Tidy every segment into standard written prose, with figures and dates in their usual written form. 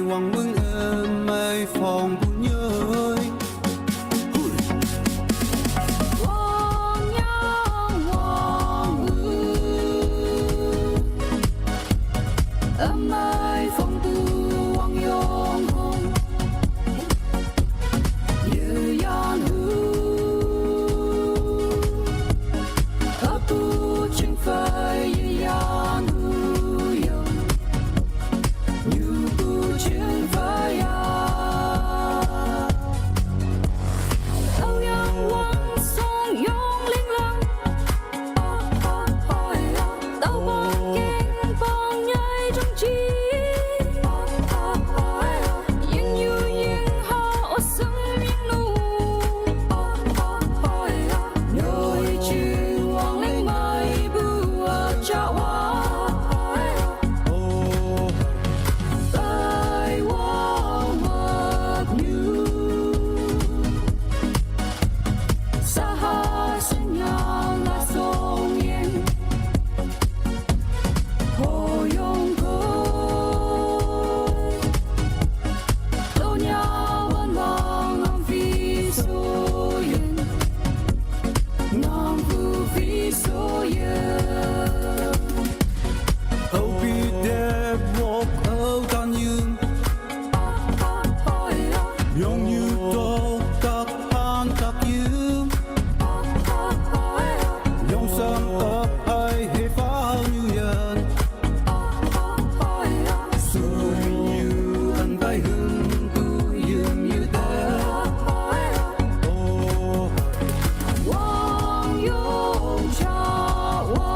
hoàng mừng êm mai phòng buồn nhớ âm mai phong tư hoàng yong hong như yan hu ấp tu chinh phai như yan hu yong như tu chinh phai ya âu yang wang song yong linh lang tao bỏ kinh phong nhai trong chi yên như yên ha ở sông yên nu nhồi chữ hoàng linh mai bùa cha hoa tai hoa mật như sa ha sinh nhang là sông yên hồ yong khơi lâu nhà vẫn vang âm phi số yên ngang vu phi số yên âu bi đẹp một âu tan dương yong như tô tắc han tắc dương yong sam ấp ai hay phá như yên xuôi như ăn bay hương tu dương như thế Wang yong cha wa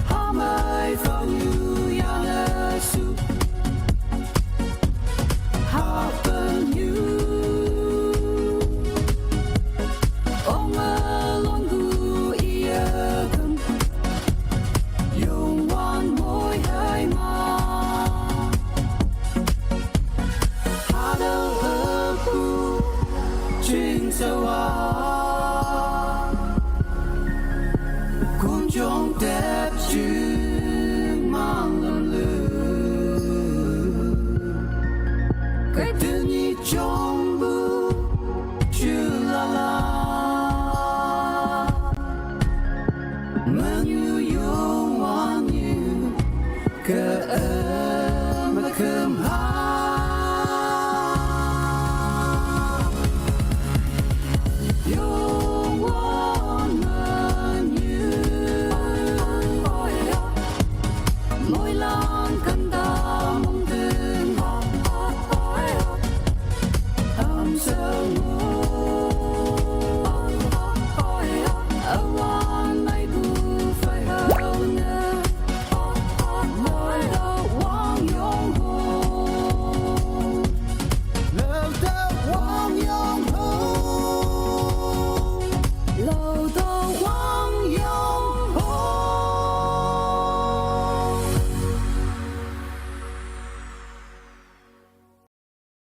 ha mai phong như yang a su ha ben như ông long gu ia kum yong wan moi hai ma ha đâu hu trên sâu cũng trong đẹp chứ mang lầm lư cái tự nhiên trong bu chưa la mà như yêu hoa như cơ mà khâm ha yong wan man như môi lan cần